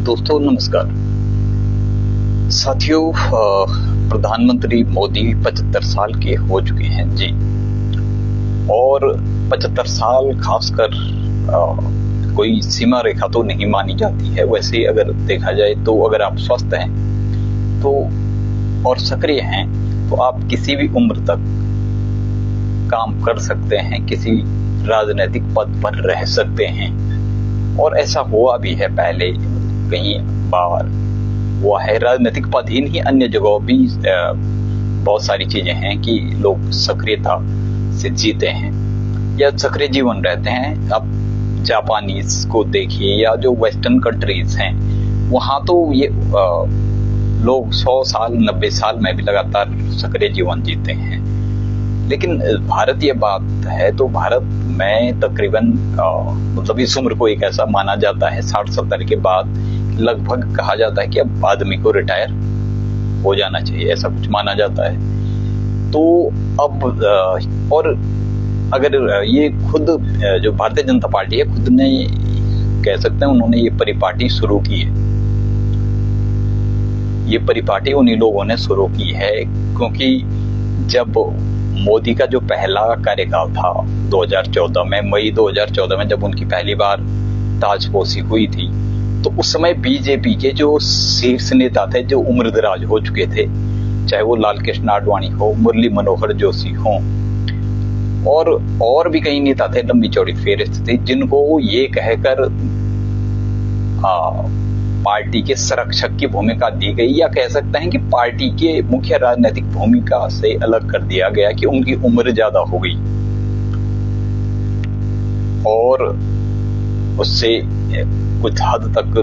दोस्तों नमस्कार। साथियों, प्रधानमंत्री मोदी 75 साल के हो चुके हैं जी। और 75 साल खासकर कोई सीमा रेखा तो नहीं मानी जाती है। वैसे अगर देखा जाए तो अगर आप स्वस्थ हैं तो और सक्रिय हैं तो आप किसी भी उम्र तक काम कर सकते हैं, किसी राजनीतिक पद पर रह सकते हैं। और ऐसा हुआ भी है, पहले कहीं बार हुआ है। राजनीतिक पद ही नहीं, अन्य जगहों भी बहुत सारी चीजें हैं कि लोग सक्रियता से जीते हैं या सक्रिय जीवन रहते हैं। अब जापानीज को देखिए या जो वेस्टर्न कंट्रीज हैं, वहां तो ये लोग 100 साल 90 साल में भी लगातार सक्रिय जीवन जीते हैं। लेकिन भारत ये बात है तो भारत में तकरीबन मतलब इस उम्र को एक ऐसा माना जाता है 60-70 के बाद लगभग कहा जाता है कि अब आदमी को रिटायर हो जाना चाहिए, ऐसा कुछ माना जाता है। तो अब और अगर ये खुद जो भारतीय जनता पार्टी है खुद ने कह सकते हैं उन्होंने ये परिपाटी शुरू की है। ये परिपाटी उन्हीं लोगों ने शुरू की है क्योंकि जब मोदी का जो पहला कार्यकाल था 2014 में, मई 2014 में जब उनकी पहली बार ताजपोशी हुई थी, तो उस समय बीजेपी के जो शीर्ष नेता थे जो उम्रदराज हो चुके थे, चाहे वो लाल कृष्ण आडवाणी हो, मुरली मनोहर जोशी हो और भी कई नेता थे, लंबी चौड़ी फेहरिस्त थी, जिनको ये कहकर पार्टी के संरक्षक की भूमिका दी गई या कह सकते हैं कि पार्टी के मुख्य राजनीतिक भूमिका से अलग कर दिया गया कि उनकी उम्र ज्यादा हो गई। और उससे कुछ हद तक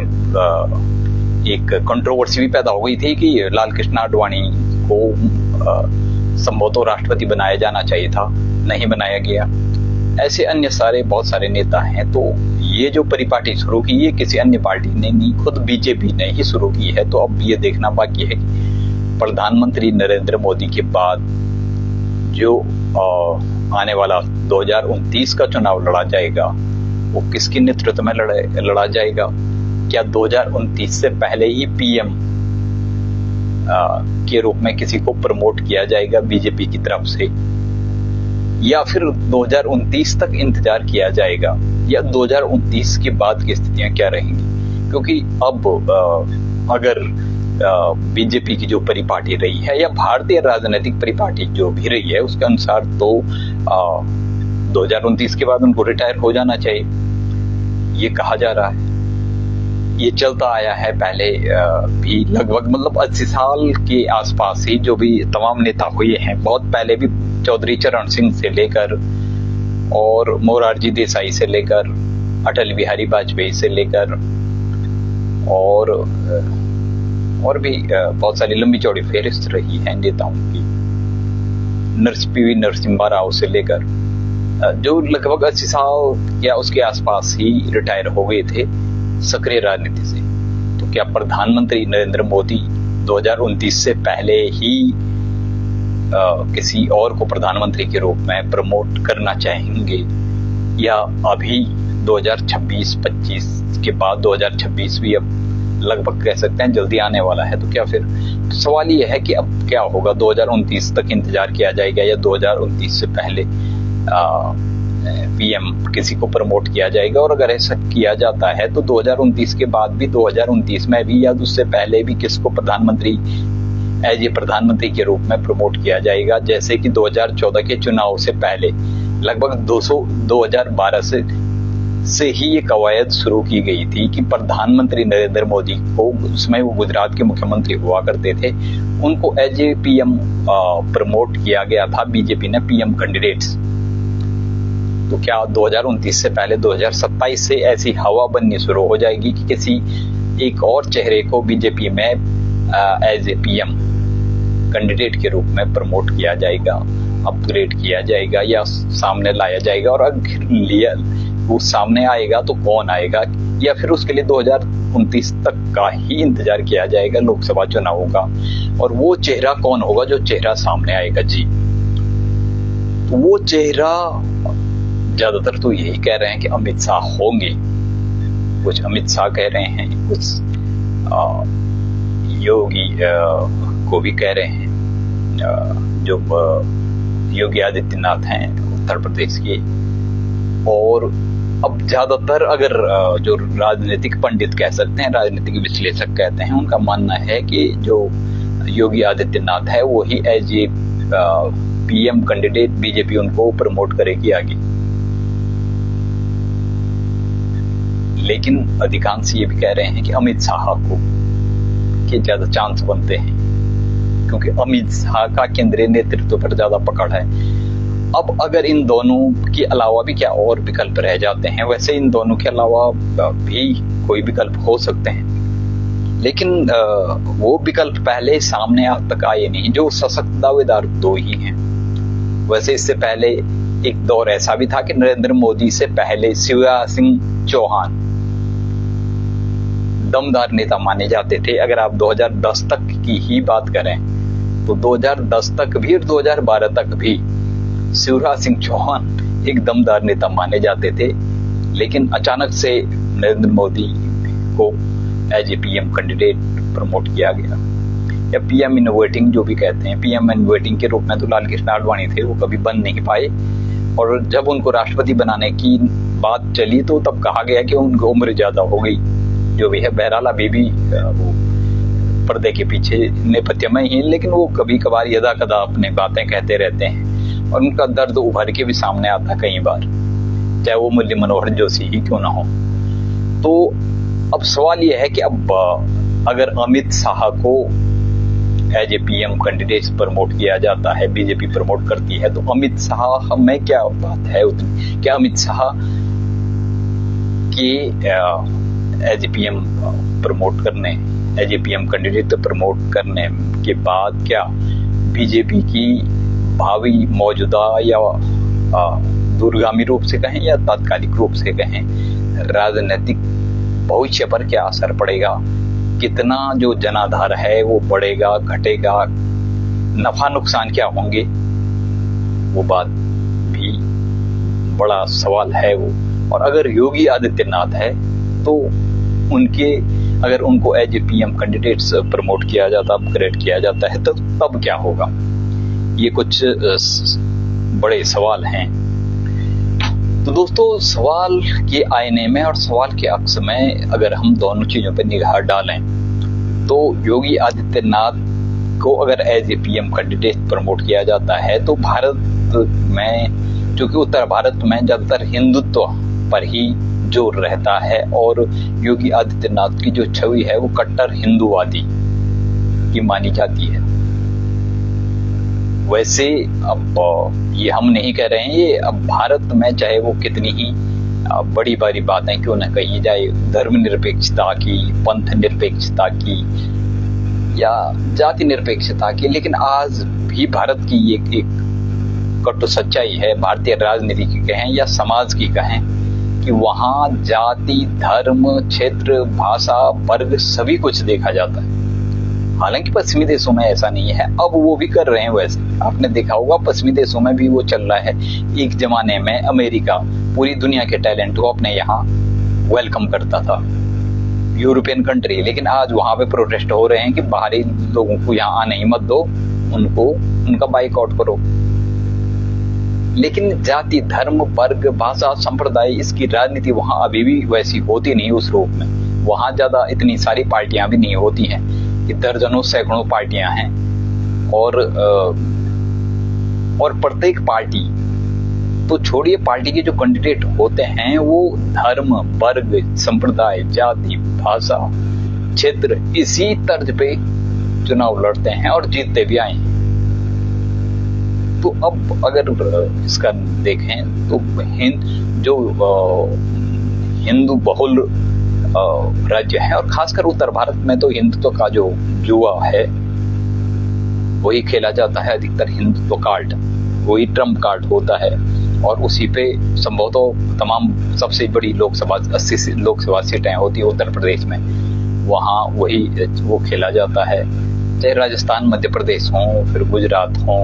एक कंट्रोवर्सी भी पैदा हो गई थी कि लाल कृष्ण आडवाणी को संभवतः राष्ट्रपति बनाया जाना चाहिए था, नहीं बनाया गया। ऐसे अन्य बहुत सारे नेता हैं। तो ये जो परिपाटी शुरू की ये किसी अन्य पार्टी ने नहीं, खुद बीजेपी ने ही शुरू की है। तो अब ये देखना बाकी है कि प्रधानमंत्री नरेंद्र मोदी के बाद जो आने वाला 2029 का चुनाव लड़ा जाएगा वो किसके नेतृत्व में लड़ा जाएगा। क्या 2029 से पहले ही पीएम के रूप में किसी को प्रमोट किया जाएगा बीजेपी की तरफ से, या फिर 2029 तक इंतजार किया जाएगा, या 2029 के बाद की स्थितियां क्या रहेंगी। क्योंकि अब अगर बीजेपी की जो परिपाटी रही है या भारतीय राजनीतिक परिपाटी जो भी रही है उसके अनुसार तो 2029 के बाद उनको रिटायर हो जाना चाहिए, ये कहा जा रहा है। ये चलता आया है पहले भी लगभग, मतलब 80 साल के आसपास ही जो भी तमाम नेता हुए हैं, बहुत पहले भी चौधरी चरण सिंह से लेकर और मोरारजी देसाई से लेकर अटल बिहारी वाजपेयी से लेकर और भी बहुत सारी लंबी चौड़ी फेहरिस्त रही है नेताओं की, पीवी नरसिम्हा राव से लेकर जो लगभग 80 साल या उसके आसपास ही रिटायर हो गए थे सक्रिय राजनीति से। तो क्या प्रधानमंत्री नरेंद्र मोदी 2029 से पहले ही किसी और को प्रधानमंत्री के रूप में प्रमोट करना चाहेंगे, या अभी 2026-25 के बाद 2026 भी अब लगभग कह सकते हैं जल्दी आने वाला है। तो क्या फिर सवाल ये है कि अब क्या होगा, 2029 तक इंतजार किया जाएगा या 2029 से पहले पीएम किसी को प्रमोट किया जाएगा। और अगर ऐसा किया जाता है तो 2029 के बाद भी 2029 में भी या उससे पहले भी किसको प्रधानमंत्री एज ए प्रधानमंत्री के रूप में प्रमोट किया जाएगा। जैसे कि 2014 के चुनाव से पहले लगभग 2012 से ही ये कवायद शुरू की गई थी कि प्रधानमंत्री नरेंद्र मोदी को, उसमें वो गुजरात के मुख्यमंत्री हुआ करते थे, उनको एज ए पीएम प्रमोट किया गया था बीजेपी ने पीएम कैंडिडेट्स। तो क्या 2029 से पहले 2027 से ऐसी हवा बननी शुरू हो जाएगी कि किसी एक और चेहरे को बीजेपी में एज ए पीएम कैंडिडेट के रूप में प्रमोट किया जाएगा, अपग्रेड किया जाएगा या सामने लाया जाएगा। और अगर वो सामने आएगा तो कौन आएगा, या फिर उसके लिए 2029 तक का ही इंतजार किया जाएगा लोकसभा चुनावों का। और वो चेहरा कौन होगा जो चेहरा सामने आएगा जी। तो वो चेहरा ज्यादातर तो यही कह रहे हैं कि अमित शाह होंगे, कुछ अमित शाह कह रहे हैं, कुछ योगी को भी कह रहे हैं, जो योगी आदित्यनाथ हैं उत्तर प्रदेश के। और अब ज्यादातर अगर जो राजनीतिक पंडित कह सकते हैं, राजनीतिक विश्लेषक कहते हैं, उनका मानना है कि जो योगी आदित्यनाथ है वो he as a PM candidate BJP उनको प्रमोट करेगी आगे। लेकिन अधिकांश ये भी कह रहे हैं कि अमित शाह को के ज्यादा चांस बनते हैं, क्योंकि अमित शाह का केंद्रीय नेतृत्व पर ज्यादा पकड़ है। अब अगर इन दोनों के अलावा भी क्या और विकल्प रह जाते हैं, वैसे इन दोनों के अलावा भी कोई विकल्प हो सकते हैं, लेकिन वो विकल्प पहले सामने आज तक आए नहीं, जो सशक्त दावेदार दो ही हैं। वैसे इससे पहले एक दौर ऐसा भी था कि नरेंद्र मोदी से पहले शिवराज सिंह चौहान दमदार नेता माने जाते थे। अगर आप 2010 तक की ही बात करें तो 2010 तक भी और 2012 तक भी शिवराज सिंह चौहान एक दमदार नेता माने जाते थे। लेकिन अचानक से नरेंद्र मोदी को as a PM candidate promote किया गया, या पीएम इन वेटिंग जो भी कहते हैं। पीएम इन वेटिंग के रूप में तो लाल कृष्ण आडवाणी थे, वो कभी बन नहीं पाए। और जब उनको राष्ट्रपति बनाने की बात चली तो तब कहा गया कि उनकी उम्र ज्यादा हो गई। जो भी है, बहरहाल अभी भी वो पर्दे के पीछे नेपथ्य ही, लेकिन वो कभी कभार यदा कदा अपने बातें कहते रहते हैं और उनका दर्द उभर के भी सामने आता कई बार, चाहे वो मुरली मनोहर जोशी ही क्यों ना हो। तो अब सवाल यह है कि अब अगर अमित शाह को as a PM candidate promote किया जाता है, बीजेपी प्रमोट करती है, तो अमित शाह में क्या बात है उतनी? क्या अमित शाह के एज ए पीएम प्रमोट करने, as a PM candidate promote करने के बाद क्या बीजेपी की भावी मौजूदा या दूरगामी रूप से कहें या तात्कालिक रूप से कहें राजनीतिक भविष्य पर क्या असर पड़ेगा? कितना जो जनाधार है वो बढ़ेगा, घटेगा, नफा नुकसान क्या होंगे? वो बात भी बड़ा सवाल है वो। और अगर योगी आदित्यनाथ है तो अगर उनको as a PM candidates promote किया जाता, अपग्रेड किया जाता है, तो तब क्या होगा? ये कुछ बड़े सवाल हैं। तो दोस्तों, सवाल के आईने में और सवाल के अक्स में अगर हम दोनों चीजों पर निगाह डालें तो योगी आदित्यनाथ को अगर as a PM candidate promote किया जाता है तो भारत में, चूंकि उत्तर भारत में ज्यादातर हिंदुत्व पर ही जोर रहता है और योगी आदित्यनाथ की जो छवि है वो कट्टर हिंदूवादी की मानी जाती है। वैसे अब ये हम नहीं कह रहे हैं, ये अब भारत में चाहे वो कितनी ही बड़ी बड़ी बातें क्यों न कही जाए, धर्मनिरपेक्षता की, पंथ निरपेक्षता की या जाति निरपेक्षता की, लेकिन आज भी भारत की एक कटु सच्चाई है, भारतीय राजनीति की कहें या समाज की कहें, कि वहां जाति, धर्म, क्षेत्र, भाषा, वर्ग सभी कुछ देखा जाता है। हालांकि पश्चिमी देशों में ऐसा नहीं है, अब वो भी कर रहे हैं। वैसे आपने देखा होगा पश्चिमी देशों में भी वो चल रहा है। एक जमाने में अमेरिका पूरी दुनिया के टैलेंट को अपने यहाँ वेलकम करता था, यूरोपियन कंट्री, लेकिन आज वहां पे प्रोटेस्ट हो रहे हैं कि बाहरी लोगों को यहाँ आने ही मत दो, उनका बाइकआउट करो। लेकिन जाति, धर्म, वर्ग, भाषा, संप्रदाय, इसकी राजनीति वहां अभी भी वैसी होती नहीं उस रूप में। वहां ज्यादा इतनी सारी पार्टियां भी नहीं होती हैं, कि दर्जनों सैकड़ों पार्टियां हैं और प्रत्येक पार्टी, तो छोड़िए पार्टी के जो कैंडिडेट होते हैं वो धर्म, वर्ग, संप्रदाय, जाति, भाषा, क्षेत्र, इसी तर्ज पे चुनाव लड़ते हैं और जीतते भी आए हैं। तो अब अगर इसका देखें तो जो हिंदू बहुल राज्य है, और खासकर उत्तर भारत में तो हिंदुत्व का जो जुआ है वही खेला जाता है। अधिकतर हिंदुत्व कार्ड, वही ट्रम्प कार्ड होता है, और उसी पे संभवतः तमाम सबसे बड़ी लोकसभा 80 लोकसभा सीटें होती है उत्तर प्रदेश में, वहाँ वो खेला जाता है। चाहे राजस्थान, मध्य प्रदेश हो, फिर गुजरात हो,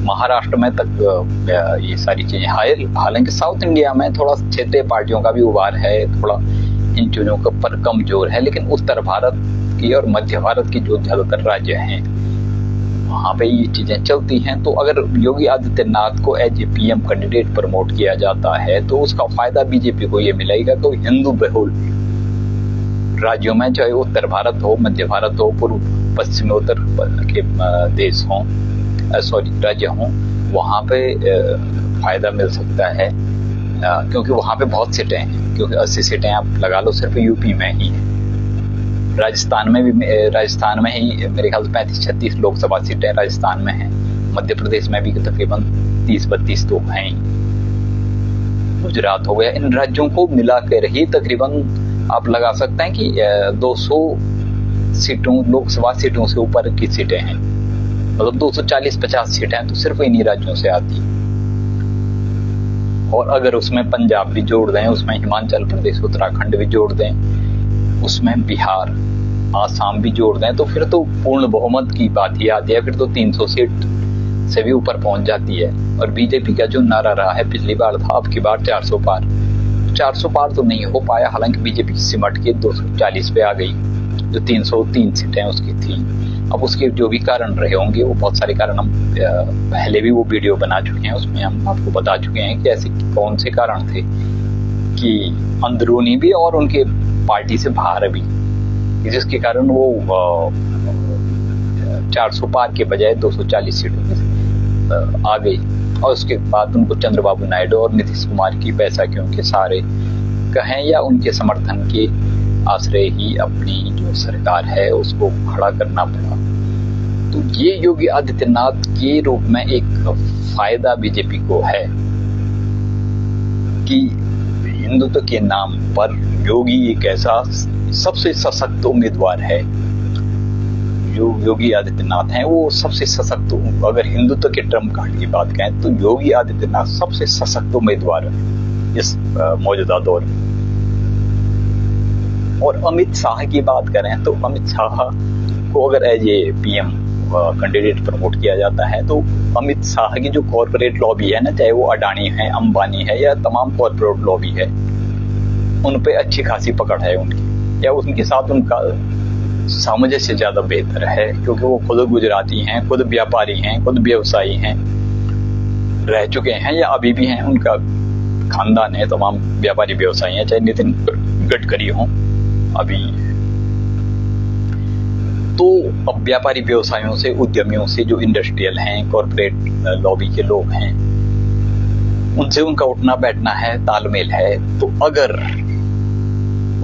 महाराष्ट्र में तक ये सारी चीजें। हालांकि साउथ इंडिया में थोड़ा क्षेत्रीय पार्टियों का भी उभार है, थोड़ा इन चीजों पर कम जोर है, लेकिन उत्तर भारत की और मध्य भारत की जो ज्यादातर राज्य हैं वहां पे ये चीजें चलती हैं। तो अगर योगी आदित्यनाथ को as a PM candidate promote किया जाता है तो उसका फायदा बीजेपी को ये मिलेगा कि हिंदू बहुल राज्यों में, चाहे उत्तर भारत हो, मध्य भारत हो, पूर्व पश्चिमोत्तर के देश हों, राज्य हों, वहां पे फायदा मिल सकता है, क्योंकि वहां पे बहुत सीटें हैं। क्योंकि 80 सीटें आप लगा लो सिर्फ यूपी में ही है। राजस्थान में ही मेरे ख्याल से 35-36 लोकसभा सीटें राजस्थान में हैं। मध्य प्रदेश में भी तकरीबन 30-32 तो हैं। गुजरात हो गया, इन राज्यों को मिलाकर ही तकरीबन आप लगा सकते हैं कि 200 सीटों लोकसभा सीटों से ऊपर की सीटें हैं। मतलब 240-50 सीटें तो सिर्फ इन्हीं राज्यों से आती है। और अगर उसमें पंजाब भी जोड़ दें, उसमें हिमाचल प्रदेश, उत्तराखंड भी जोड़ दें, उसमें बिहार, आसाम भी जोड़ दें, तो फिर तो पूर्ण बहुमत की बात ही आती है। फिर तो 300 सीट से भी ऊपर पहुंच जाती है। और बीजेपी का जो नारा रहा है, पिछली बार था, अब की बार 400 पार। 400 पार तो नहीं हो पाया, हालांकि बीजेपी सिमट के 240 पे आ गई, जो 303 सीटें उसकी थी। अब उसके जो भी कारण रहे होंगे, वो बहुत सारे कारण हम पहले भी वो वीडियो बना चुके हैं, उसमें हम आपको बता चुके हैं कि ऐसे कौन से कारण थे कि अंदरूनी भी और उनके पार्टी से बाहर भी, जिसके कारण वो 400 पार के बजाय 240 सीटों में आ गई। और उसके बाद उनको चंद्रबाबू नायडू और नीतीश कुमार की पैसा के उनके सारे कहें या उनके समर्थन के आश्रय ही अपनी जो सरकार है उसको खड़ा करना पड़ा। तो ये योगी आदित्यनाथ के रूप में एक फायदा बीजेपी को है कि हिंदुत्व के नाम पर योगी एक ऐसा सबसे सशक्त उम्मीदवार है। जो योगी आदित्यनाथ हैं वो सबसे सशक्त, अगर हिंदुत्व के ट्रम्प कार्ड की बात करें तो योगी आदित्यनाथ सबसे सशक्त उम्मीदवार है इस मौजूदा दौर में। और अमित शाह की बात करें तो अमित शाह को अगर as a PM candidate promote किया जाता है तो अमित शाह की जो कॉर्पोरेट लॉबी है ना, चाहे वो अडानी है, अंबानी है या तमाम कॉर्पोरेट लॉबी है, उन पे अच्छी खासी पकड़ है उनकी, या उनके साथ उनका सामंजस्य ज्यादा बेहतर है, क्योंकि वो खुद गुजराती हैं, खुद व्यापारी हैं, खुद व्यवसायी हैं, रह चुके हैं या अभी भी हैं। उनका खानदान है, तमाम व्यापारी व्यवसायी हैं, चाहे नितिन गडकरी हों अभी। तो अब व्यापारी व्यवसायों से, उद्यमियों से, जो इंडस्ट्रियल हैं, कॉर्पोरेट लॉबी के लोग हैं, उनसे उनका उठना बैठना है, तालमेल है। तो अगर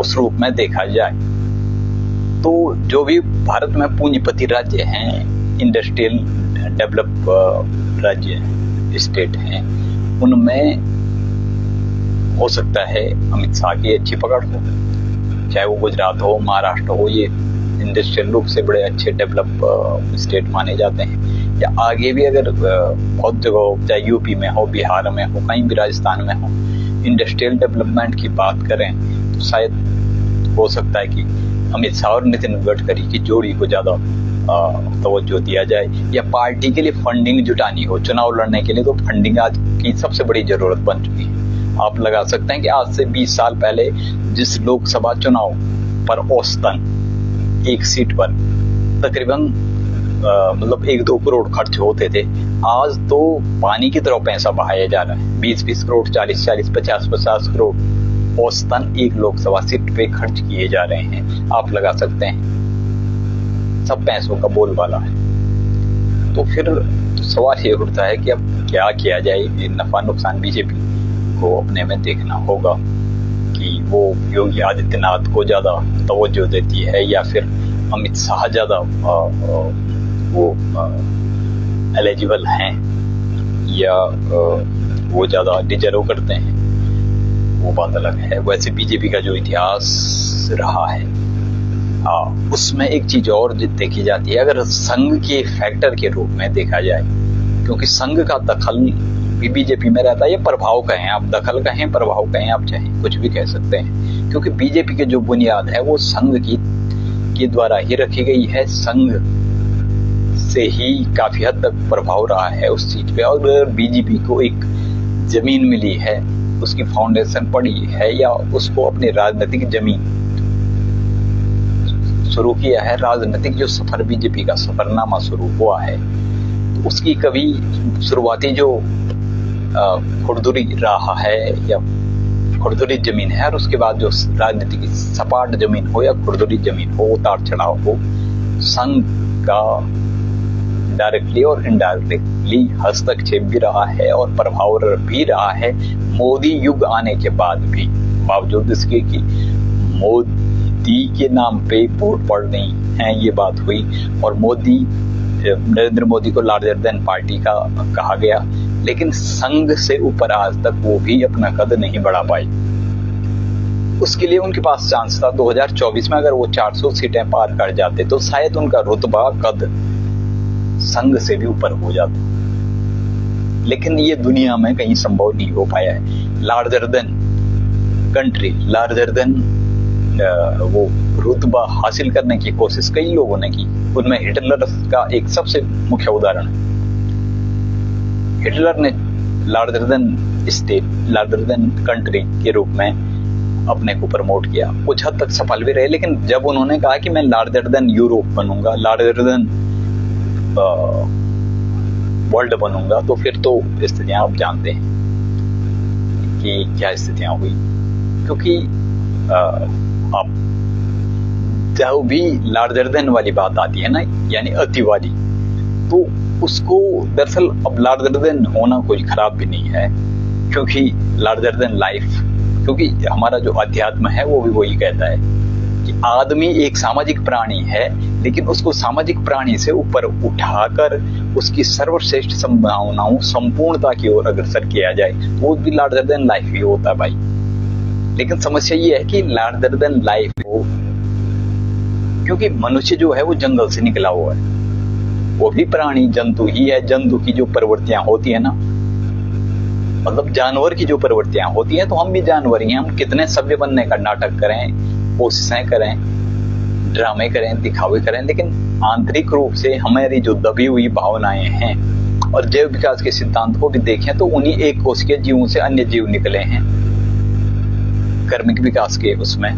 उस रूप में देखा जाए तो जो भी भारत में पूंजीपति राज्य हैं, इंडस्ट्रियल डेवलप राज्य स्टेट हैं, उनमें हो सकता है अमित शाह की अच्छी पकड़ हो, चाहे वो गुजरात हो, महाराष्ट्र हो, ये इंडस्ट्रियल रूप से बड़े अच्छे डेवलप स्टेट माने जाते हैं। या आगे भी अगर बहुत जगह हो, चाहे यूपी में हो, बिहार में हो, कहीं भी राजस्थान में हो, इंडस्ट्रियल डेवलपमेंट की बात करें तो शायद हो सकता है कि अमित शाह और नितिन गडकरी की जोड़ी को ज्यादा तवज्जो दिया जाए। या पार्टी के लिए फंडिंग जुटानी हो, चुनाव लड़ने के लिए, तो फंडिंग आज की सबसे बड़ी जरूरत बन चुकी है। आप लगा सकते हैं कि आज से 20 साल पहले जिस लोकसभा चुनाव पर औसतन एक सीट पर तकरीबन मतलब 1-2 करोड़ खर्च होते थे, आज तो पानी की तरह पैसा बहाया जा रहा है। 20-20 करोड़, 40-40, 50-50 करोड़ औसतन एक लोकसभा सीट पे खर्च किए जा रहे हैं। आप लगा सकते हैं सब पैसों का बोलबाला है। तो फिर सवाल ये उठता है कि अब क्या किया जाए। नफा नुकसान बीजेपी को अपने में देखना होगा कि वो योगी आदित्यनाथ को ज्यादा तवज्जो देती है या फिर अमित शाह ज्यादा वो एलिजिबल हैं या वो ज्यादा डिजर्व करते हैं, वो बात अलग है। वैसे बीजेपी का जो इतिहास रहा है उसमें एक चीज और देखी जाती है, अगर संघ के फैक्टर के रूप में देखा जाए, क्योंकि संघ का दखल भी बीजेपी में रहता है। ये प्रभाव कहें आप, दखल कहें, प्रभाव कहें, आप चाहें कुछ भी कह सकते हैं, क्योंकि बीजेपी की जो बुनियाद है वो संघ के द्वारा ही रखी गई है। संघ से ही काफी हद तक प्रभाव रहा है उस चीज पे। और बीजेपी को एक जमीन मिली है उसकी फाउंडेशन पड़ी है या उसको अपनी राजनीतिक जमीन शुरू किया है, राजनीतिक जो सफर बीजेपी का सफरनामा शुरू हुआ है, तो उसकी कभी शुरुआती जो खुरदुरी रहा है या खुरदुरी जमीन है, और उसके बाद जो राजनीति की सपाट जमीन हो या खुरदुरी जमीन हो, उतार चढ़ाव हो, संघ का डायरेक्टली और इनडायरेक्टली हस्तक्षेप भी रहा है और प्रभाव भी रहा है। मोदी युग आने के बाद भी, बावजूद इसके कि मोदी के नाम पे वोट पड़ रही हैं, ये बात हुई, और नरेंद्र मोदी को लार्जर देन पार्टी का कहा गया, लेकिन संघ से ऊपर आज तक वो भी अपना कद नहीं बढ़ा पाई। उसके लिए उनके पास चांस था 2024 में, अगर वो 400 सीटें पार कर जाते तो शायद उनका रुतबा कद संघ से भी ऊपर हो जाता, लेकिन ये दुनिया में कहीं संभव नहीं हो पाया है। Larger than country, larger than वो रुतबा हासिल करने की कोशिश कई लोगों ने की, उनमें हिटलर का एक सबसे मुख्य उदाहरण है। हिटलर ने larger than state, larger than country के रूप में अपने को प्रमोट किया, कुछ हद तक सफल भी रहे, लेकिन जब उन्होंने कहा कि मैं लार्जर देन यूरोप बनूंगा, लार्जर देन वर्ल्ड बनूंगा, तो फिर तो स्थितियां आप जानते हैं कि क्या स्थितियां हुई। क्योंकि आप जब भी लार्जर देन वाली बात आती है ना, यानी अतिवादी, तो उसको दरअसल अब लार्जर देन होना कोई खराब भी नहीं है, क्योंकि लार्जर देन लाइफ, क्योंकि हमारा जो अध्यात्म है वो भी वही कहता है कि आदमी एक सामाजिक प्राणी है, लेकिन उसको सामाजिक प्राणी से ऊपर उठाकर उसकी सर्वश्रेष्ठ संभावनाओं, संपूर्णता की ओर अग्रसर किया जाए, तो वो भी लार्जर देन लाइफ ही होता है भाई। लेकिन समस्या ये है कि लार्जर देन लाइफ हो, क्योंकि मनुष्य जो है वो जंगल से निकला हुआ है, वो भी प्राणी जंतु ही है। जंतु की जो प्रवृत्तियां होती है ना, मतलब जानवर की जो प्रवृत्तियां होती हैं, तो हम भी जानवर ही हैं। हम कितने सभ्य बनने का नाटक करें, कोशिशें करें, ड्रामे करें, दिखावे करें, लेकिन आंतरिक रूप से हमारी जो दबी हुई भावनाएं हैं, और जैव विकास के सिद्धांत को भी देखें तो उन्हीं एक कोश के जीवों से अन्य जीव निकले हैं, कर्मिक विकास के उसमें,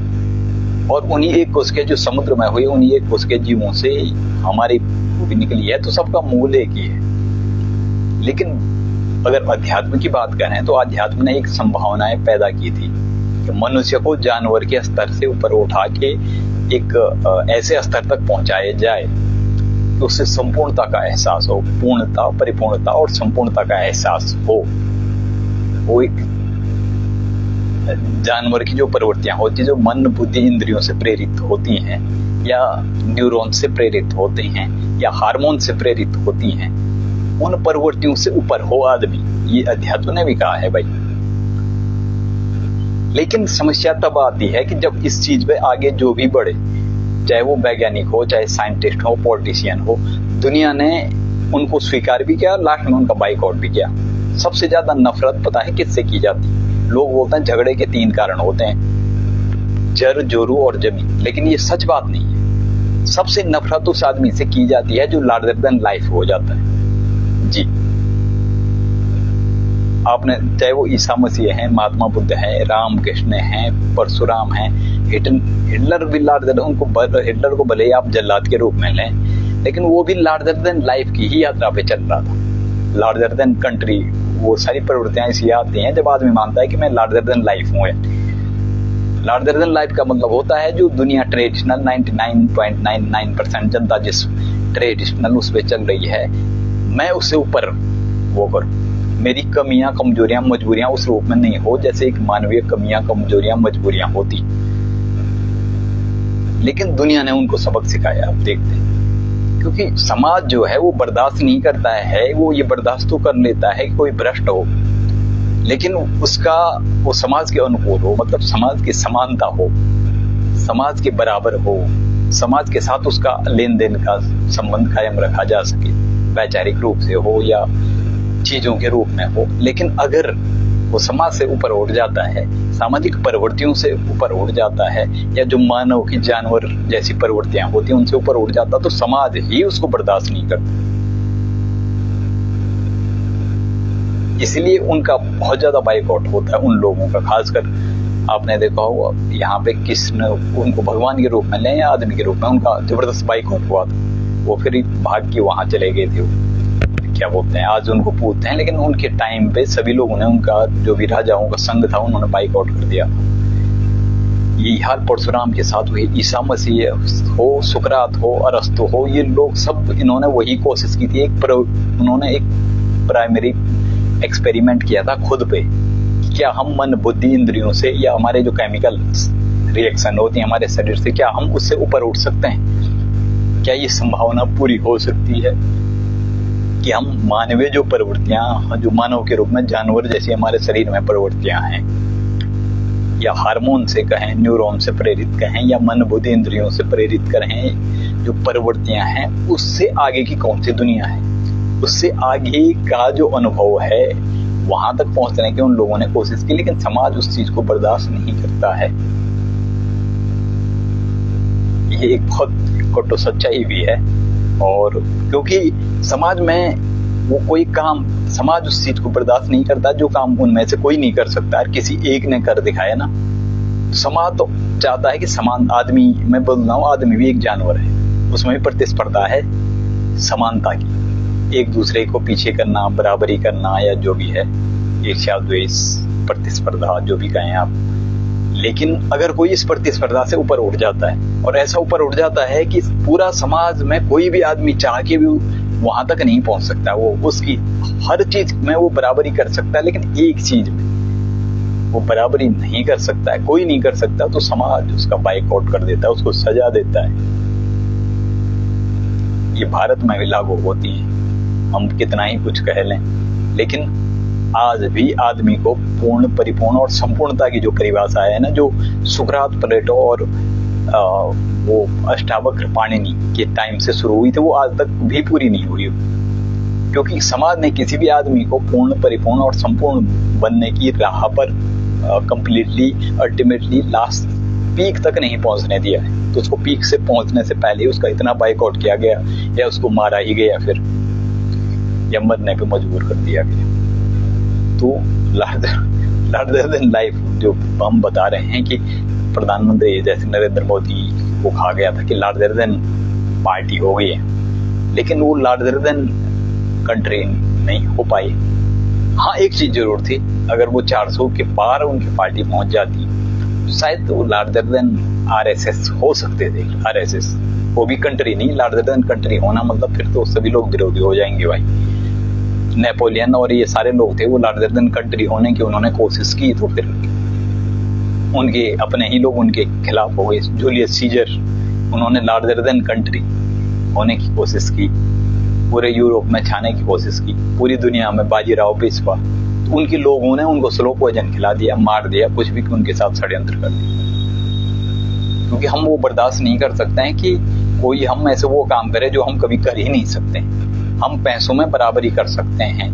और उन्हीं एक कोश के जो समुद्र में हुए, उन्हीं एक कोश के जीवों से हमारी भी निकली है, तो सबका मूल एक ही है। लेकिन अगर अध्यात्म की बात करें तो अध्यात्म ने एक संभावनाएं पैदा की थी कि मनुष्य को जानवर के स्तर से ऊपर उठा के एक ऐसे स्तर तक पहुंचाया जाए कि उससे संपूर्णता का एहसास हो, पूर्णता, परिपूर्णता और संपूर्णता का एहसास हो। वो एक जानवर की जो प्रवृत्तियां होती है, जो मन, बुद्धि, इंद्रियों से प्रेरित होती हैं, या न्यूरॉन से प्रेरित होते हैं, या हार्मोन से प्रेरित होती हैं, उन प्रवृत्तियों से ऊपर हो आदमी, ये अध्यात्म ने भी कहा है भाई। लेकिन समस्या तब आती है कि जब इस चीज पे आगे जो भी बढ़े, चाहे वो वैज्ञानिक हो, चाहे साइंटिस्ट हो, पॉलिटिशियन हो, दुनिया ने उनको स्वीकार भी किया, लास्ट में उनका बाइकआउट भी किया। सबसे ज्यादा नफरत पता है किससे की जाती है? लोग बोलते हैं झगड़े के 3 कारण होते हैं, जड़, जोरू और जमीन, लेकिन ये सच बात नहीं है। सबसे नफरत उस आदमी से की जाती है जो लार्जर देन लाइफ हो जाता है। जी, आपने चाहे वो ईसा मसीह हैं, महात्मा बुद्ध हैं, राम कृष्ण हैं, परशुराम हैं, हिटलर भी लार्जर, हिटलर को भले ही आप जल्लाद के रूप में लें, लेकिन वो भी लार्जर देन लाइफ की ही यात्रा पे चल रहा था। लार्जर देन कंट्री, वो सारी प्रवृत्तियां इसलिए आती हैं जब आदमी मानता है कि मैं लार्जर देन लाइफ हूँ। लार्जर देन लाइफ का मतलब होता है जो दुनिया ट्रेडिशनल 99.99% जनता जिस ट्रेडिशनल उस पर चल रही है, मैं उससे ऊपर वो करूं, मेरी कमियां, कमजोरियां, मजबूरियां उस रूप में नहीं हो जैसे एक मानवीय कमियां, कमजोरियां, मजबूरियां होती। लेकिन दुनिया ने उनको सबक सिखाया, आप देखते हैं, क्योंकि समाज जो है वो बर्दाश्त नहीं करता है। वो ये बर्दाश्त तो कर लेता है कि कोई भ्रष्ट हो, लेकिन उसका वो समाज के अनुकूल हो, मतलब समाज की समानता हो, समाज के बराबर हो, समाज के साथ उसका लेन देन का संबंध कायम रखा जा सके, वैचारिक रूप से हो या चीजों के रूप में हो। लेकिन अगर वो समाज से ऊपर उठ जाता है, सामाजिक प्रवृत्तियों से ऊपर उठ जाता है, या जो मानव की जानवर जैसी प्रवृत्तियां होती हैं उनसे ऊपर उठ जाता, तो समाज ही उसको बर्दाश्त नहीं करता। इसलिए उनका बहुत ज्यादा बाइकआउट होता है उन लोगों का। खासकर आपने देखा होगा यहाँ पे कृष्ण उनको भगवान के रूप में लें या आदमी के रूप में, उनका जबरदस्त बाइकआउट हुआ था। वो फिर भाग के वहां चले गए थे, वो क्या बोलते हैं, आज उनको पूछते हैं, लेकिन उनके टाइम पे सभी लोगों ने, उनका जो भी राजाओं का संघ था, उन्होंने बाइकआउट कर दिया। यही हाल परशुराम के साथ हुई। ईसा मसीह हो, सुकरात हो, अरस्तु हो, ये लोग सब इन्होंने वही कोशिश की थी। उन्होंने एक प्राइमरी एक्सपेरिमेंट किया था खुद पे, क्या हम मन बुद्धि इंद्रियों से या हमारे जो केमिकल रिएक्शन होती है हमारे शरीर से, क्या हम उससे ऊपर उठ सकते हैं? क्या ये संभावना पूरी हो सकती है कि हम मानवीय जो प्रवृत्तियां, जो मानव के रूप में जानवर जैसी हमारे शरीर में प्रवृत्तियां हैं, या हार्मोन से कहें, न्यूरॉन से प्रेरित कहें, या मन बुद्धि इंद्रियों से प्रेरित कहें, जो प्रवृत्तियां हैं, उससे आगे की कौन सी दुनिया है? उससे आगे का जो अनुभव है वहां तक पहुंचने की उन लोगों ने कोशिश की, लेकिन समाज उस चीज को बर्दाश्त नहीं करता है। ये एक बहुत कटु सच्चाई भी है। और क्योंकि समाज में वो कोई काम, समाज उस चीज को बर्दाश्त नहीं करता जो काम उनमें से कोई नहीं कर सकता, और किसी एक ने कर दिखाया ना। समाज तो चाहता है कि समान आदमी, मैं बोल रहा हूँ, आदमी भी एक जानवर है, उसमें भी प्रतिस्पर्धा है समानता की, एक दूसरे को पीछे करना, बराबरी करना, या जो भी है, ईर्ष्या, द्वेष, प्रतिस्पर्धा, जो भी कहें आप। लेकिन अगर कोई इस प्रतिस्पर्धा से ऊपर उठ जाता है, और ऐसा ऊपर उठ जाता है कि पूरा समाज में कोई भी आदमी चाह के भी वहां तक नहीं पहुंच सकता, वो उसकी हर चीज में वो बराबरी कर सकता है, लेकिन एक चीज में वो बराबरी नहीं कर सकता है, कोई नहीं कर सकता, तो समाज उसका बाइकआउट कर देता है, उसको सजा देता है। ये भारत में भी लागू होती है, हम कितना ही कुछ कह लें, लेकिन आज भी आदमी को पूर्ण, परिपूर्ण और संपूर्णता की जो परिभाषा है ना, जो सुकरात, प्लेटो और वो अष्टावक्र पाणिनि के टाइम से शुरू हुई थी, वो आज तक भी पूरी नहीं हुई, क्योंकि समाज ने किसी भी आदमी को पूर्ण, परिपूर्ण और संपूर्ण बनने की राह पर कंप्लीटली, अल्टीमेटली लास्ट पीक तक नहीं पहुंचने दिया है। तो उसको पीक से पहुंचने से पहले उसका इतना बाइकआउट किया गया, या उसको मारा ही गया, फिर या मरने पे मजबूर कर दिया गया। तो लार्जर देन लाइफ जो हम बता रहे हैं कि प्रधानमंत्री जैसे नरेंद्र मोदी को कहा गया था कि लार्जर देन पार्टी हो गई है, लेकिन वो लार्जर देन कंट्री नहीं हो पाई। हाँ, एक चीज जरूर थी, अगर वो 400 के पार उनकी पार्टी पहुंच जाती तो शायद वो लार्जर देन आरएसएस हो सकते थे। आरएसएस वो भी कंट्री नहीं, लार्जर देन कंट्री होना मतलब फिर तो सभी लोग विरोधी हो जाएंगे भाई। नेपोलियन और ये सारे लोग थे, वो लार्जर देन कंट्री होने की उन्होंने कोशिश की, तो फिर उनके अपने ही लोग उनके खिलाफ हो गए। जूलियस सीजर, उन्होंने लार्जर देन कंट्री होने की कोशिश की, पूरे यूरोप में छाने की कोशिश की, पूरी दुनिया में बाजीराव पेशवा, तो उनके लोगों ने उनको स्लो पॉइजन खिला दिया, मार दिया, कुछ भी उनके साथ षड्यंत्र कर दिया। क्योंकि हम वो बर्दाश्त नहीं कर सकते हैं कि कोई हम ऐसे वो काम करे जो हम कभी कर ही नहीं सकते। हम पैसों में बराबरी कर सकते हैं,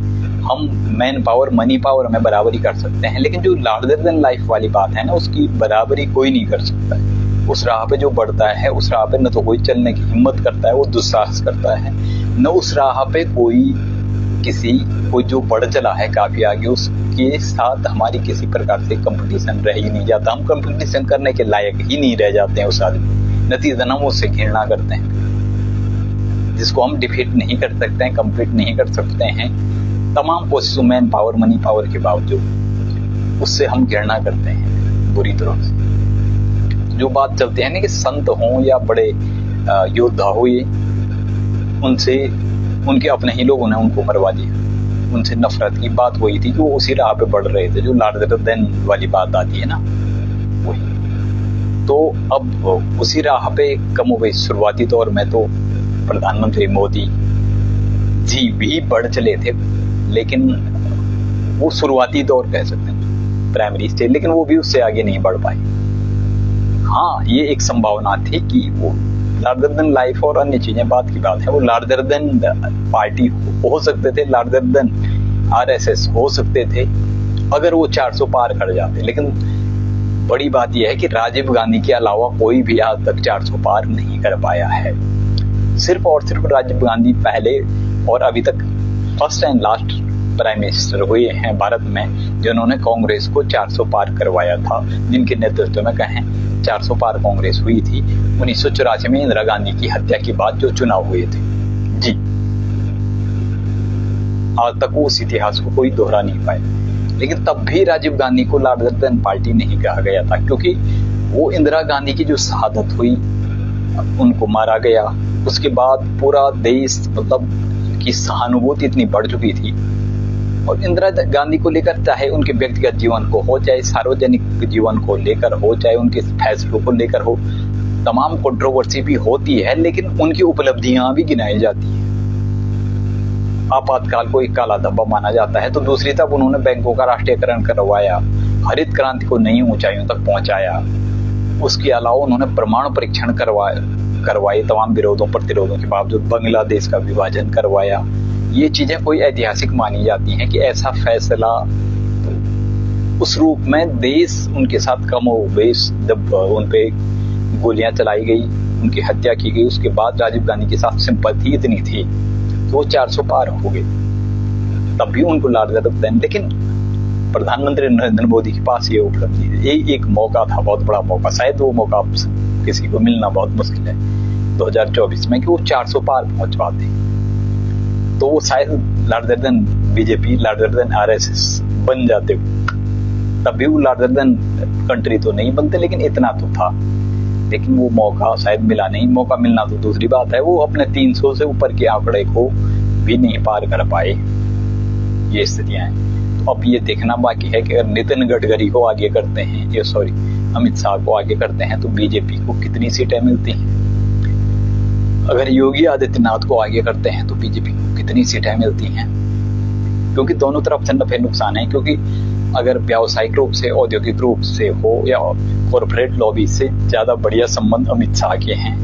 हम मैन पावर, मनी पावर में बराबरी कर सकते हैं, लेकिन जो लार्जर देन लाइफ वाली बात है ना, उसकी बराबरी कोई नहीं कर सकता है। उस राह पे जो बढ़ता है, उस राह पे न तो कोई चलने की हिम्मत करता है, वो दुस्साहस करता है, न उस राह पे कोई जो बढ़ चला है काफी आगे, उसके साथ हमारी किसी प्रकार से कंपटीशन रह ही नहीं जाता। हम कंपटीशन करने के लायक ही नहीं रह जाते हैं उस आदमी। नतीजतन हम उससे घृणा करते हैं, जिसको हम डिफीट नहीं कर सकते हैं, कंप्लीट नहीं कर सकते हैं, तमाम कोशिशों, मैन पावर, मनी पावर के बावजूद उससे हम घृणा करते हैं बुरी तरह से। जो बात चलती है ना कि संत हों या बड़े योद्धा हो, ये उनसे, उनके अपने ही लोगों ने उनको मरवा दिया। उनसे नफरत की बात वही थी कि वो उसी राह पे बढ़ रहे थे, जो लार्जर देन वाली बात आती है ना, वही। तो अब उसी राह पे कम हो गई। शुरुआती तौर में तो प्रधानमंत्री मोदी जी भी बढ़ चले थे, लेकिन वो शुरुआती दौर कह सकते हैं, प्राइमरी स्टेज, लेकिन वो भी उससे आगे नहीं बढ़ पाए। हाँ, ये एक संभावना थी कि वो लार्जर देन लाइफ और अन्य चीजें बात की बात है, वो लार्जर देन पार्टी हो सकते थे, लार्जर देन आरएसएस हो सकते थे, अगर वो 400 पार कर जाते। लेकिन बड़ी बात यह है कि राजीव गांधी के अलावा कोई भी आज तक 400 पार नहीं कर पाया है। सिर्फ और सिर्फ राजीव गांधी पहले और अभी तक first and last prime minister हुए हैं भारत में, जिन्होंने कांग्रेस को 400 पार करवाया था, जिनके नेतृत्व में कहें 400 पार कांग्रेस हुई थी 1984 में इंदिरा गांधी की हत्या के बाद जो चुनाव हुए थे। जी, आज तक उस इतिहास को कोई दोहरा नहीं पाया। लेकिन तब भी राजीव गांधी को लार्जर देन पार्टी नहीं कहा गया था, क्योंकि वो इंदिरा गांधी की जो शहादत हुई, उनको मारा गया, उसके बाद पूरा देश मतलब की सहानुभूति इतनी बढ़ चुकी थी। और इंदिरा गांधी को लेकर, चाहे उनके व्यक्तिगत जीवन को हो, चाहे सार्वजनिक जीवन को लेकर हो, चाहे उनके फैसलों को लेकर हो, तमाम कंट्रोवर्सी भी होती है, लेकिन उनकी उपलब्धियां भी गिनाई जाती है। आपातकाल को एक काला धब्बा माना जाता है, तो दूसरी तरफ उन्होंने बैंकों का राष्ट्रीयकरण करवाया, हरित क्रांति को नई ऊंचाइयों तक पहुंचाया। उसके अलावा उन्होंने परमाणु परीक्षण करवाए, तमाम विरोधों प्रतिरोधों के बावजूद बांग्लादेश का विभाजन करवाया। ये चीजें कोई ऐतिहासिक मानी जाती हैं कि ऐसा फैसला उस रूप में देश उनके साथ कम हो गई, जब उन पे गोलियां चलाई गई, उनकी हत्या की गई, उसके बाद राजीव गांधी के साथ सिंपैथी इतनी थी तो वो 400 पार हो गए। तब भी उनको लार्जर देन, लेकिन प्रधानमंत्री नरेंद्र मोदी के पास ये उपलब्धि है, ये एक मौका था, बहुत बड़ा मौका। शायद वो मौका किसी को मिलना बहुत मुश्किल है 2024 में कि वो 400 पार पहुंच पाते, तो वो शायद larger than BJP, larger than RSS बन जाते। तब भी वो लार्जर देन कंट्री तो नहीं बनते, लेकिन इतना तो था। लेकिन वो मौका शायद मिला नहीं। मौका मिलना तो दूसरी बात है, वो अपने 300 से ऊपर के आंकड़े को भी नहीं पार कर पाए। ये स्थितियां हैं। तो अब ये देखना बाकी है कि अगर नितिन गडकरी को आगे करते हैं, अमित शाह को आगे करते हैं, तो बीजेपी को कितनी सीटें मिलती हैं। अगर योगी आदित्यनाथ को आगे करते हैं तो बीजेपी को कितनी सीटें मिलती हैं, क्योंकि दोनों तरफ से नफे नुकसान है। क्योंकि अगर व्यावसायिक रूप से, औद्योगिक रूप से हो या कॉर्पोरेट लॉबी से ज्यादा बढ़िया संबंध अमित शाह के हैं,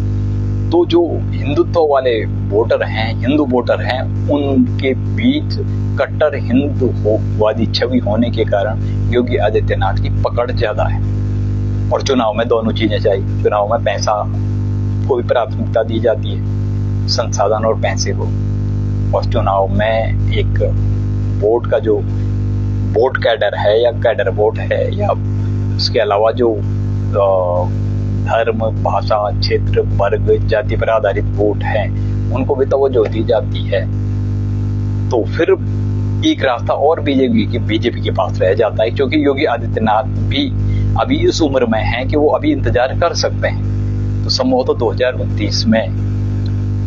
तो जो हिंदुत्व वाले वोटर हैं, हिंदू वोटर हैं, उनके बीच कट्टर हिंदुवादी छवि होने के कारण योगी आदित्यनाथ की पकड़ ज्यादा है। और चुनाव में दोनों चीजें चाहिए। चुनाव में पैसा को भी प्राथमिकता दी जाती है, संसाधन और पैसे को, और चुनाव में एक वोट का जो वोट कैडर है या कैडर वोट है, या उसके अलावा जो धर्म, भाषा, क्षेत्र, वर्ग, जाति पर आधारित वोट है, उनको भी तवज्जो दी जाती है। तो फिर एक रास्ता और बीजेपी के पास रह जाता है, क्योंकि योगी आदित्यनाथ भी अभी इस उम्र में है कि वो अभी इंतजार कर सकते हैं। तो संभवतः 2029 में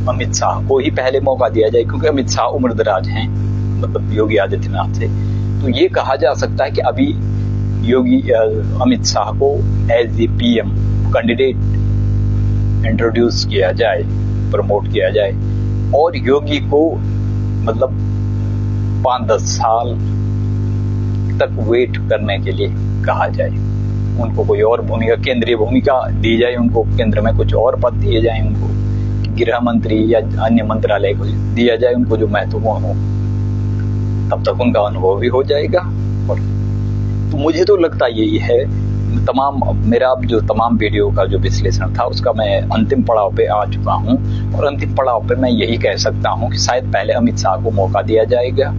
अमित शाह को ही पहले मौका दिया जाए, क्योंकि अमित शाह उम्रदराज हैं, मतलब योगी आदित्यनाथ से। तो ये कहा जा सकता है कि अभी अमित शाह को as a PM candidate introduce किया जाए, प्रमोट किया जाए, और योगी को मतलब 5-10 साल तक वेट करने के लिए कहा जाए। उनको कोई और भूमिका, केंद्रीय भूमिका दी जाए, उनको केंद्र में कुछ और पद दिए जाए, उनको गृह मंत्री या अन्य मंत्रालय को दिया जाए, उनको जो महत्वपूर्ण हो। तब तक उनका अनुभव भी हो जाएगा। और तो मुझे तो लगता यही है, मेरा जो तमाम वीडियो का जो विश्लेषण था उसका मैं अंतिम पड़ाव पे आ चुका हूं, और अंतिम पड़ाव पे मैं यही कह सकता हूं कि शायद पहले अमित शाह को मौका दिया जाएगा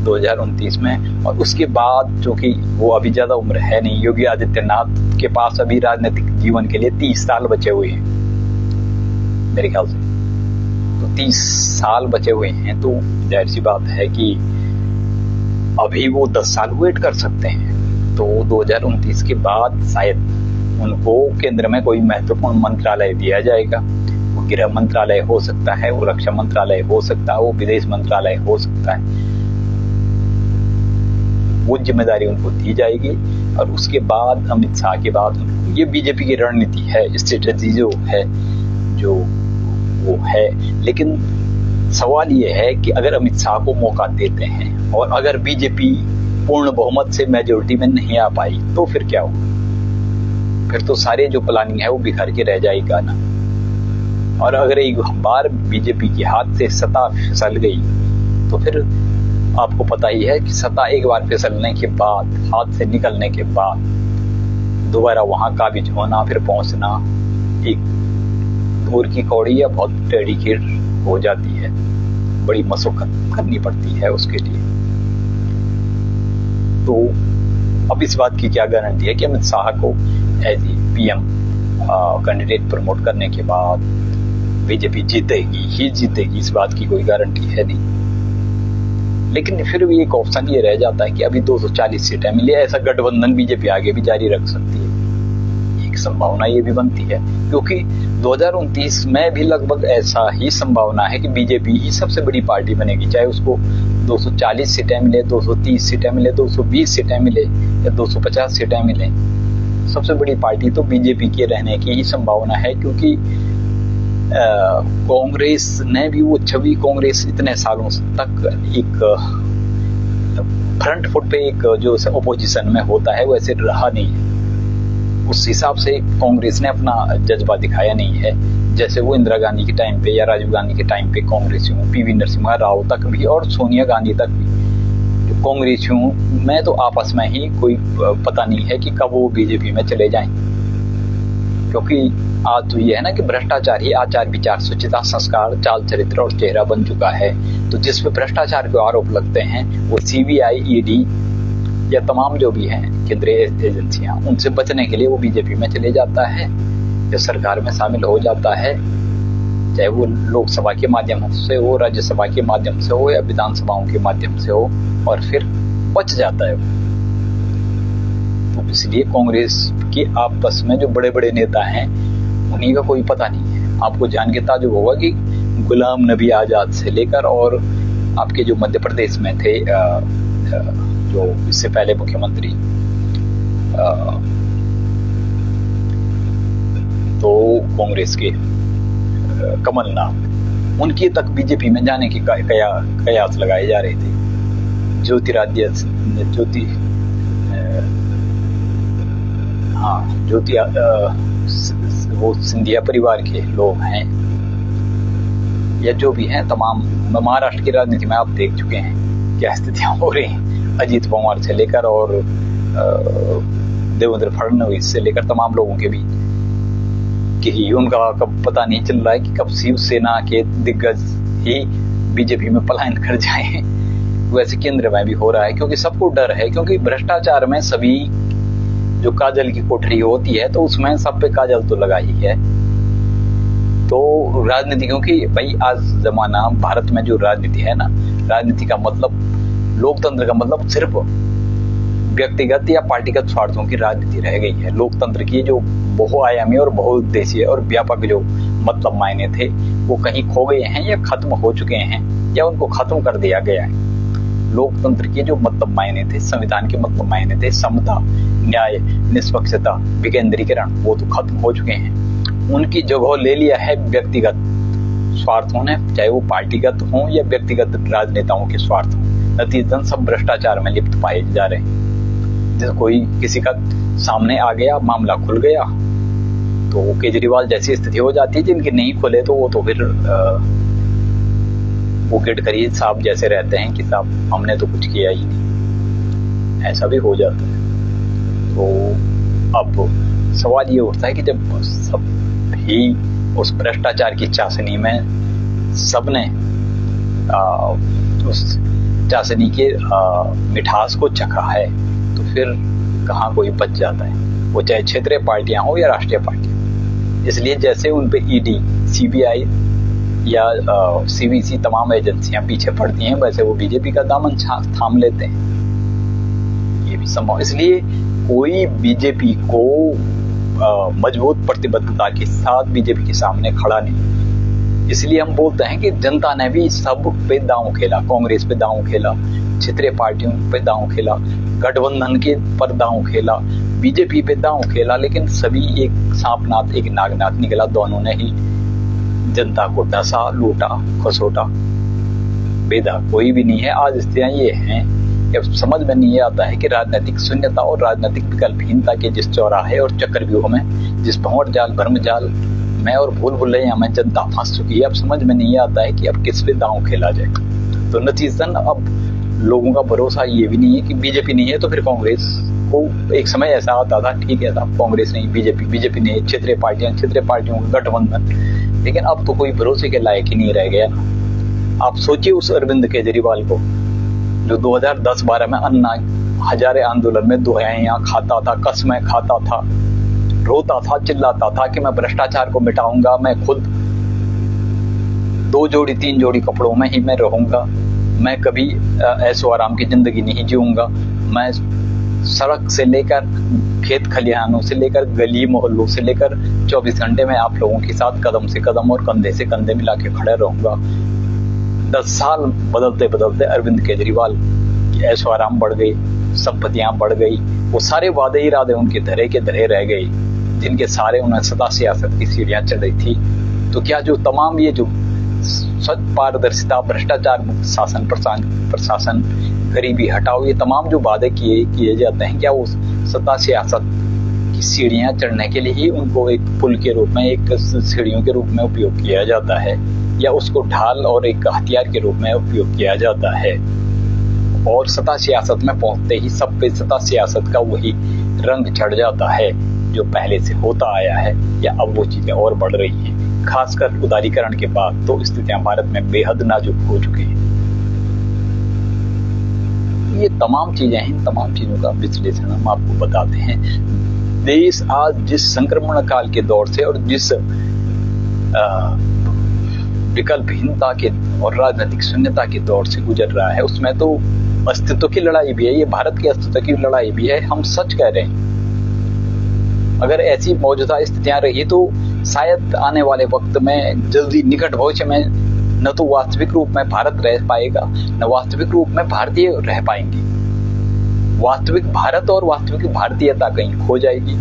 2029 में, और उसके बाद, जो कि वो अभी ज्यादा उम्र है नहीं, योगी आदित्यनाथ के पास अभी राजनीतिक जीवन के लिए 30 साल बचे हुए हैं मेरे ख्याल से। तो 30 साल बचे हुए हैं, तो जाहिर सी बात है कि अभी वो 10 साल वेट कर सकते हैं। तो 2029 के बाद शायद उनको केंद्र में कोई महत्वपूर्ण मंत्रालय दिया जाएगा। वो गृह मंत्रालय हो सकता है, वो रक्षा मंत्रालय हो सकता है, वो विदेश मंत्रालय हो सकता है। वो जिम्मेदारी उनको दी जाएगी, और उसके बाद अमित शाह के बाद उनको, ये बीजेपी की रणनीति है, स्ट्रेटेजी जो है, जो वो है। लेकिन सवाल ये है कि अगर अमित शाह को मौका देते हैं और अगर बीजेपी पूर्ण बहुमत से मेजोरिटी में नहीं आ पाई, तो फिर क्या होगा? फिर तो सारे जो प्लानिंग है वो बिखर के रह जाएगा ना। और अगर एक बार बीजेपी के हाथ से सत्ता फिसल गई, तो फिर आपको पता ही है कि सत्ता एक बार फिसलने के बाद, हाथ से निकलने के बाद, दोबारा वहां काबिज होना, फिर पहुंचना एक दूर की कौड़ी या बहुत टेढ़ी खीर हो जाती है। बड़ी मशक्कत करनी पड़ती है उसके लिए। तो अब इस बात की क्या गारंटी है कि अमित शाह को as a PM candidate promote करने के बाद बीजेपी जीतेगी ही जीतेगी, इस बात की कोई गारंटी है नहीं। लेकिन फिर भी एक ऑप्शन ये रह जाता है कि अभी 240 सीटें मिली, ऐसा गठबंधन बीजेपी आगे भी जारी रख सकती है। एक संभावना ये भी बनती है, क्योंकि 2029 में भी लगभग ऐसा ही संभावना है कि बीजेपी ही सबसे बड़ी पार्टी बनेगी, चाहे उसको 240 सीटें मिले, 230 सीटें मिले, 220 सीटें मिले या 250 सीटें मिले, सबसे बड़ी पार्टी तो बीजेपी के रहने की ही संभावना है। क्योंकि कांग्रेस ने भी वो छवि, कांग्रेस इतने सालों तक एक फ्रंट फुट पे एक जो ओपोजिशन में होता है वैसे रहा नहीं है। उस हिसाब से कांग्रेस ने अपना जज्बा दिखाया नहीं है, जैसे वो इंदिरा गांधी के टाइम पे या राजीव गांधी के टाइम पे कांग्रेसियों, पीवी नरसिम्हा राव तक भी और सोनिया गांधी तक भी कांग्रेसियों में तो आपस में ही कोई पता नहीं है कि कब वो बीजेपी में चले जाएं। क्योंकि आज तो ये है ना कि भ्रष्टाचार ही आचार विचार शुचिता संस्कार चाल चरित्र और चेहरा बन चुका है। तो जिस पे भ्रष्टाचार के आरोप लगते हैं वो सीबीआई, ईडी या तमाम जो भी हैं केंद्रीय एजेंसियां, उनसे बचने के लिए वो बीजेपी में चले जाता है या सरकार में शामिल हो जाता है, चाहे वो लोकसभा के माध्यम से हो, राज्यसभा के माध्यम से हो या विधानसभाओं के माध्यम से हो, और फिर बच जाता है। तो इसलिए कांग्रेस के आपस में जो बड़े बड़े नेता हैं उन्हीं का कोई पता नहीं है। आपको जान के ताज्जुब होगा कि गुलाम नबी आजाद से लेकर और आपके जो मध्य प्रदेश में थे जो इससे पहले मुख्यमंत्री तो कांग्रेस के कमलनाथ, उनकी तक बीजेपी में जाने की कयास लगाए जा रहे थे। ज्योति वो सिंधिया परिवार के लोग हैं या जो भी हैं, तमाम महाराष्ट्र की राजनीति में आप देख चुके हैं क्या स्थितियां हो रही हैं। अजीत पवार से लेकर और देवेंद्र फडणवीस से लेकर तमाम लोगों के बीच कि उनका कब पता नहीं चल रहा है कि कब शिवसेना के दिग्गज ही बीजेपी में पलायन कर जाएं। वैसे केंद्र में भी हो रहा है, क्योंकि सबको डर है, क्योंकि भ्रष्टाचार में सभी जो काजल की कोठरी होती है तो उसमें सब पे काजल तो लगा ही है। तो राजनीति, क्योंकि भाई आज जमाना भारत में जो राजनीति है ना, राजनीति का मतलब, लोकतंत्र का मतलब सिर्फ व्यक्तिगत या पार्टीगत स्वार्थों की राजनीति रह गई है। लोकतंत्र की जो बहुआयामी और बहुउद्देशीय और व्यापक जो मतलब मायने थे वो कहीं खो गए हैं या खत्म हो चुके हैं या उनको खत्म कर दिया गया है। लोकतंत्र के जो मतलब मायने थे, संविधान के मतलब मायने थे, समता, न्याय, निष्पक्षता, विकेंद्रीकरण, वो तो खत्म हो चुके हैं। उनकी जगह ले लिया है व्यक्तिगत स्वार्थों ने, चाहे वो पार्टीगत हों या व्यक्तिगत राजनेताओं के स्वार्थ हों। नतीजतन सब भ्रष्टाचार में लिप्त पाए जा रहे हैं। जैसे कोई किसी का सामने आ गया, मामला खुल गया, तो केजरीवाल जैसी स्थिति हो जाती है। जिनके नहीं खुले तो वो तो फिर वो गडकरी साहब जैसे रहते हैं कि साहब हमने तो कुछ किया ही नहीं, ऐसा भी हो जाता है। तो अब सवाल ये उठता है कि जब सब ही उस भ्रष्टाचार की चाशनी में सबने उस चाशनी के मिठास को चखा है, तो फिर कहाँ कोई बच जाता है, वो चाहे क्षेत्रीय पार्टियां हो या राष्ट्रीय पार्टियां। इसलिए जैसे उन पे ईडी, सीबीआई या सीवीसी तमाम एजेंसियां पीछे पड़ती हैं, वैसे वो बीजेपी का दामन थाम लेते हैं। ये भी संभव, इसलिए कोई बीजेपी को मजबूत प्रतिबद्धता के साथ बीजेपी के सामने खड़ा नहीं। इसलिए हम बोलते हैं कि जनता ने भी सब पे दांव खेला, कांग्रेस पे दांव खेला, क्षेत्रीय पार्टियों पे दांव खेला, गठबंधन के पर दांव खेला, बीजेपी पे दांव खेला, लेकिन सभी एक सांपनाथ एक नागनाथ निकला। दोनों ने ही जनता को डसा, लूटा, खसोटा, बेदा कोई भी नहीं है। आज स्थितियां ये हैं कि अब समझ में नहीं आता है कि राजनीतिक शून्यता और राजनीतिक विकल्पहीनता के जिस चौराहे और चक्रव्यूह में, जिस भंवर जाल भ्रम जाल में और भूल भुलैया में जनता फंस चुकी है, अब समझ में नहीं आता है कि अब किस पे दांव खेला जाए। तो नतीजतन अब लोगों का भरोसा ये भी नहीं है कि बीजेपी नहीं है तो फिर कांग्रेस को, एक समय ऐसा आता था ठीक है साहब कांग्रेस नहीं, बीजेपी नहीं, क्षेत्रीय पार्टियों का गठबंधन, लेकिन अब तो कोई भरोसे के लायक ही नहीं रह गया। आप सोचिए उस अरविंद केजरीवाल को जो 2010-12 में अन्ना हजारे आंदोलन में दुआएं खाता था, कसमें खाता था, रोता था, चिल्लाता था कि मैं भ्रष्टाचार को मिटाऊंगा, मैं खुद 2 जोड़ी 3 जोड़ी कपड़ों में ही मैं रहूंगा, मैं कभी ऐशो आराम की जिंदगी नहीं जीऊंगा, मैं सड़क से लेकर खेत खलिहानों से लेकर गली मोहल्लों से लेकर 24 घंटे में आप लोगों के साथ कदम से कदम और कंधे से कंधे मिला के खड़े रहूंगा। 10 साल बदलते बदलते अरविंद केजरीवाल की ऐशो आराम बढ़ गई, संपत्तियां बढ़ गई, वो सारे वादे इरादे उनके धरे के धरे रह गए, जिनके सारे उन्हें सदा सियासत की सीढ़ियां चढ़ रही थी। तो क्या जो तमाम ये जो स्वच्छ पारदर्शिता, भ्रष्टाचार मुक्त शासन प्रशासन, गरीबी हटाओ, ये तमाम जो वादे किए जाते हैं, क्या वो सत्ता सियासत की सीढ़ियां चढ़ने के लिए ही उनको एक पुल के रूप में, एक सीढ़ियों के रूप में उपयोग किया जाता है, या उसको ढाल और एक हथियार के रूप में उपयोग किया जाता है? और सत्ता सियासत में पहुंचते ही सब पे सत्ता सियासत का वही रंग चढ़ जाता है जो पहले से होता आया है, या अब वो चीजें और बढ़ रही हैं। खासकर उदारीकरण के बाद तो स्थितियां भारत में बेहद नाजुक हो चुकी हैं। ये तमाम चीजें हैं, तमाम चीजों का विश्लेषण हम आपको बताते हैं। देश आज जिस संक्रमण काल के दौर से और जिस विकल्पहीनता के और राजनीतिक शून्यता के दौर से गुजर रहा है, उसमें तो अस्तित्व की लड़ाई भी है, ये भारत के अस्तित्व की लड़ाई भी है। हम सच कह रहे हैं, अगर ऐसी मौजूदा स्थितियां रही तो शायद आने वाले वक्त में, जल्दी निकट भविष्य में, न तो वास्तविक रूप में भारत रह पाएगा, न वास्तविक रूप में भारतीय रह पाएंगे। वास्तविक भारत और वास्तविक भारतीयता कहीं खो जाएगी,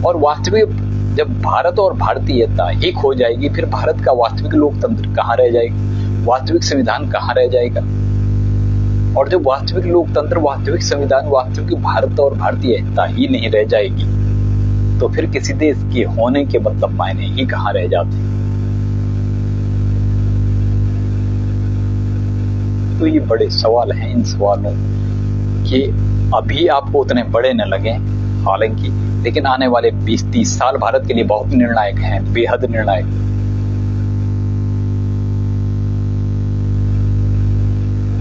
और वास्तविक जब भारत और भारतीयता ही खो जाएगी, फिर भारत का वास्तविक लोकतंत्र कहाँ रह जाएगा, वास्तविक संविधान कहाँ रह जाएगा? और जब वास्तविक लोकतंत्र, वास्तविक संविधान, वास्तविक भारत और भारतीयता ही नहीं रह जाएगी, तो फिर किसी देश के होने के मतलब मायने ही कहाँ रह जाते हैं? तो ये बड़े सवाल हैं। इन सवालों के अभी आपको उतने बड़े न लगे हालांकि, लेकिन आने वाले 20-30 साल भारत के लिए बहुत निर्णायक हैं, बेहद निर्णायक।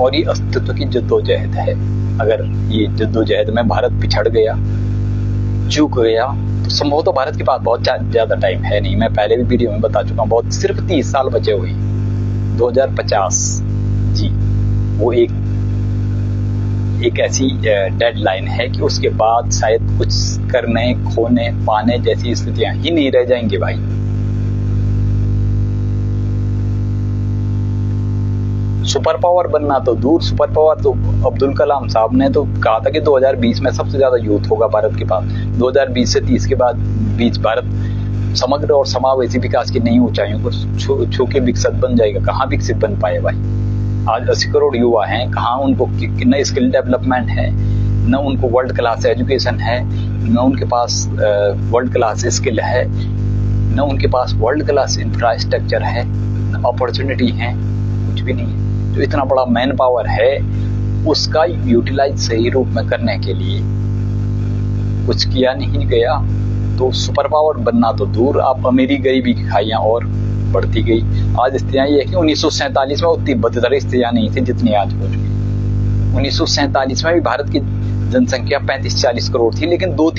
और ये अस्तित्व की जद्दोजहद है। अगर ये जद्दोजहद में भारत पिछड़ गया, चूक गया, तो संभवतः तो भारत के पास बहुत ज्यादा टाइम है नहीं। मैं पहले भी वीडियो में बता चुका हूं, बहुत सिर्फ 30 साल बचे हुए। 2050 जी, वो एक ऐसी डेडलाइन है कि उसके बाद शायद कुछ करने, खोने, पाने जैसी स्थितियां ही नहीं रह जाएंगी भाई। सुपर पावर बनना तो दूर, सुपर पावर तो अब्दुल कलाम साहब ने तो कहा था कि 2020 में सबसे ज्यादा यूथ होगा भारत के पास। 2020 से 30 के बीच भारत समग्र और समावेशी विकास की नई ऊंचाइयों को छू के विकसित बन जाएगा। कहाँ विकसित बन पाए भाई? आज 80 करोड़ युवा हैं, कहाँ उनको न स्किल डेवलपमेंट है, न उनको वर्ल्ड क्लास एजुकेशन है, न उनके पास वर्ल्ड क्लास स्किल है, न उनके पास वर्ल्ड क्लास इंफ्रास्ट्रक्चर है, न अपॉर्चुनिटी है, कुछ भी नहीं है। जो इतना बड़ा मैन पावर है, उसका यूटिलाइज सही रूप में करने के लिए कुछ किया नहीं गया, तो सुपर पावर बनना तो दूर, आप अमीरी गरीबी की खाइयां और बढ़ती गई। आज स्थितियां ये है कि 1947 में उतनी बदतर स्थितियां नहीं थी जितनी आज हो चुकी। 1947 में भी भारत की जनसंख्या 35-40 करोड़ थी, लेकिन 2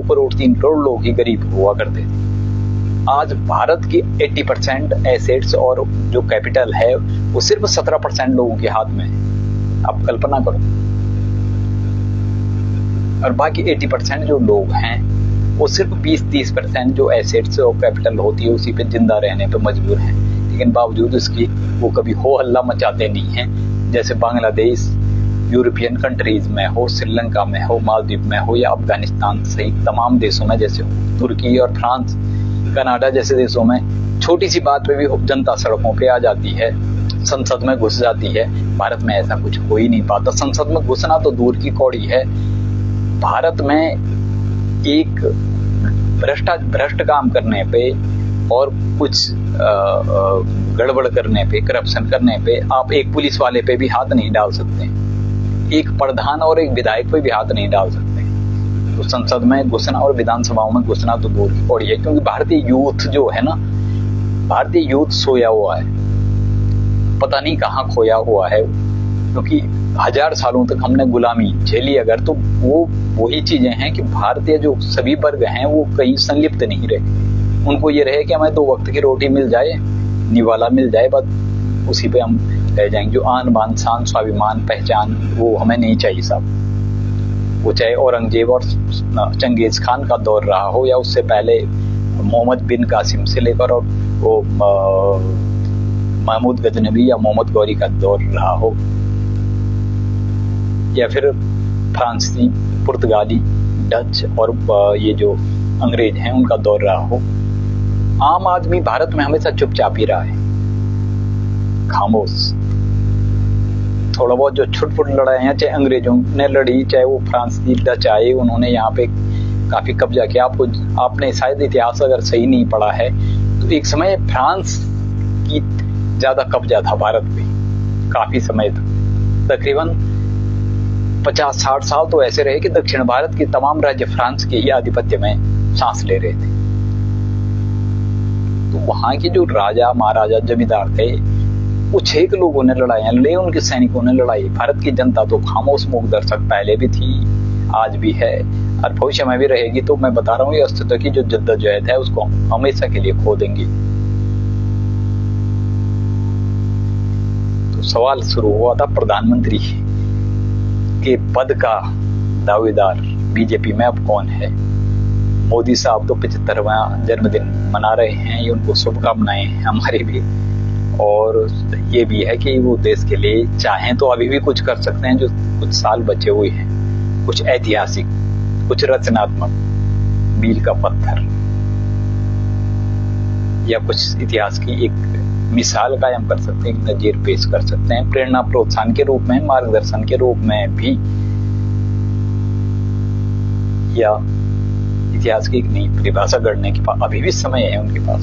करोड़ 3 करोड़ लोग ही गरीब हुआ करते थे। आज भारत की 80% एसेट्स और जो कैपिटल है वो सिर्फ 17% लोगों के हाथ में है। आप कल्पना करो। और बाकी 80% जो लोग हैं वो सिर्फ 20-30% जो एसेट्स और कैपिटल होती है उसी पे जिंदा रहने पे मजबूर हैं। लेकिन बावजूद इसकी वो कभी हो हल्ला मचाते नहीं हैं। जैसे बांग्लादेश, यूरोपियन कंट्रीज में हो, श्रीलंका में हो, मालदीव में हो, या अफगानिस्तान सहित तमाम देशों में, जैसे तुर्की और फ्रांस, कनाडा जैसे देशों में छोटी सी बात पे भी जनता सड़कों पे आ जाती है, संसद में घुस जाती है। भारत में ऐसा कुछ हो ही नहीं पाता। संसद में घुसना तो दूर की कौड़ी है। भारत में एक भ्रष्ट काम करने पे और कुछ गड़बड़ करने पे, करप्शन करने पे आप एक पुलिस वाले पे भी हाथ नहीं डाल सकते, एक प्रधान और एक विधायक पे भी हाथ नहीं डाल सकते। तो संसद में घुसना और विधानसभाओं में घुसना तो दूर की पड़ी है, क्योंकि भारतीय यूथ जो है ना, भारतीय यूथ सोया हुआ है, पता नहीं कहाँ खोया हुआ है। क्योंकि 1000 सालों तक हमने गुलामी झेली अगर, तो वो वही चीजें हैं कि भारतीय जो सभी वर्ग हैं वो कहीं संलिप्त नहीं रहे। उनको ये रहे कि हमें 2 वक्त की रोटी मिल जाए, निवाला मिल जाए, बस उसी पे हम रह जाएंगे। जो आन बान शान स्वाभिमान पहचान वो हमें नहीं चाहिए साहब। वो चाहे औरंगजेब और चंगेज खान का दौर रहा हो या उससे पहले मोहम्मद बिन कासिम से लेकर और वो महमूद गजनबी या मोहम्मद गौरी का दौर रहा हो, या फिर फ्रांसीसी, पुर्तगाली, डच और ये जो अंग्रेज हैं उनका दौर रहा हो, आम आदमी भारत में हमेशा चुपचाप ही रहा है, खामोश। थोड़ा बहुत जो छुटपुट लड़ाइयाँ चाहे अंग्रेजों ने लड़ी, चाहे वो फ्रांसीसी, डच आए, उन्होंने यहाँ पे काफी कब्जा किया। आपने शायद इतिहास अगर सही नहीं पढ़ा है तो एक समय फ्रांस की ज्यादा कब्जा था भारत पे, काफी समय तक, तकरीबन 50-60 साल तो ऐसे रहे कि दक्षिण भारत के तमाम राज्य फ्रांस के ही आधिपत्य में सांस ले रहे थे। तो वहां के जो राजा महाराजा जमींदार थे, कुछ एक लोगों ने लड़ाइयां लड़ी, उनके सैनिकों ने लड़ाई। भारत की जनता तो खामोश मूक दर्शक पहले भी थी, आज भी है और भविष्य में भी रहेगी। तो मैं बता रहा हूँ, ये अस्तित्व की जो जद्दोजहद है उसको हमेशा के लिए खो देंगे। तो सवाल शुरू हुआ था प्रधानमंत्री के पद का दावेदार बीजेपी में अब कौन है। मोदी साहब तो 75वां जन्मदिन मना रहे हैं, ये उनको शुभकामनाएं हैं हमारी भी, और ये भी है कि वो देश के लिए चाहें तो अभी भी कुछ कर सकते हैं। जो कुछ साल बचे हुए हैं, कुछ ऐतिहासिक, कुछ रचनात्मक, मील का पत्थर या कुछ इतिहास की एक मिसाल कायम कर सकते हैं, नजीर पेश कर सकते हैं, प्रेरणा प्रोत्साहन के रूप में, मार्गदर्शन के रूप में भी, या इतिहास की एक नई परिभाषा गढ़ने के पास अभी भी समय है उनके पास।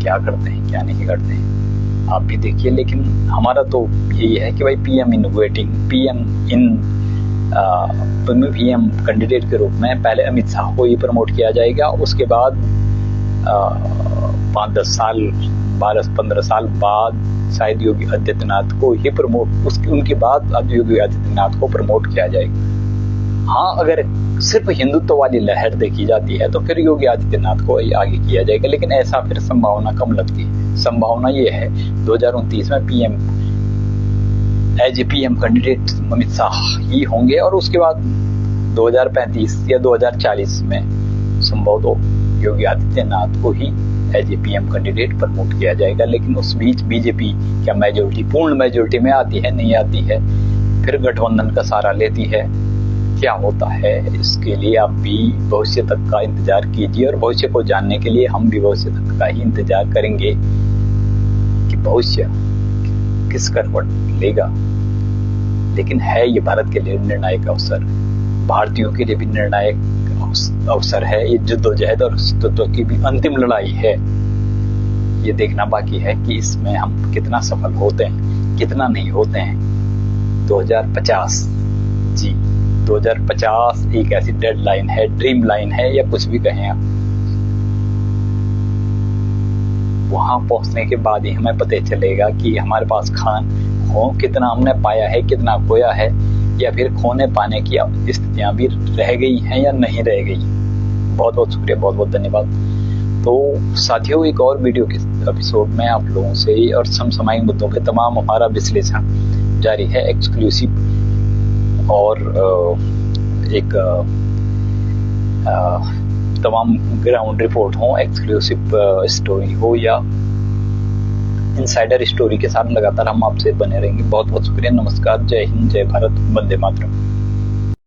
क्या करते हैं क्या नहीं करते हैं आप भी देखिए। लेकिन हमारा तो यही है कि भाई पीएम इनोवेटिंग, पीएम कैंडिडेट के रूप में पहले अमित शाह को ही प्रमोट किया जाएगा, उसके बाद 5-10 साल 12-15 साल बाद शायद योगी आदित्यनाथ को ही प्रमोट, उनके बाद अब योगी आदित्यनाथ को प्रमोट किया जाएगा। हाँ, अगर सिर्फ हिंदुत्व वाली लहर देखी जाती है तो फिर योगी आदित्यनाथ को आगे किया जाएगा, लेकिन ऐसा फिर संभावना कम लगती है। संभावना ये है 2029 में पीएम कैंडिडेट अमित शाह ही होंगे, और उसके बाद 2035 या 2040 में संभवतः योगी आदित्यनाथ को ही पीएम कैंडिडेट प्रमोट किया जाएगा। लेकिन उस बीच बीजेपी क्या मेजोरिटी, पूर्ण मेजोरिटी में आती है, नहीं आती है, फिर गठबंधन का सहारा लेती है, क्या होता है, इसके लिए आप भी भविष्य तक का इंतजार कीजिए। और भविष्य को जानने के लिए हम भी भविष्य तक का ही इंतजार करेंगे कि भविष्य किस करवट लेगा। लेकिन है ये भारत के लिए निर्णायक अवसर, भारतीयों के लिए भी निर्णायक अवसर है। ये जद्दोजहद और अस्तित्व की भी अंतिम लड़ाई है। ये देखना बाकी है कि इसमें हम कितना सफल होते हैं, कितना नहीं होते हैं। 2050 जी 2050 एक ऐसी डेडलाइन है, ड्रीम लाइन है, या कुछ भी कहें आप। वहां पहुंचने के बाद ही हमें पता चलेगा कि हमारे पास कितना हमने पाया है, कितना खोया है, या फिर खोने पाने की स्थितियां भी रह गई हैं या नहीं रह गई। बहुत बहुत शुक्रिया, बहुत बहुत धन्यवाद। तो साथियों, एक और वीडियो के एपिसोड में आप लोगों से और समसामयिक मुद्दों के तमाम हमारा विश्लेषण जारी है, एक्सक्लूसिव और एक तमाम ग्राउंड रिपोर्ट हो, एक्सक्लूसिव स्टोरी हो या इनसाइडर स्टोरी के साथ लगातार हम आपसे बने रहेंगे। बहुत बहुत शुक्रिया, नमस्कार, जय हिंद, जय भारत, वंदे मातरम।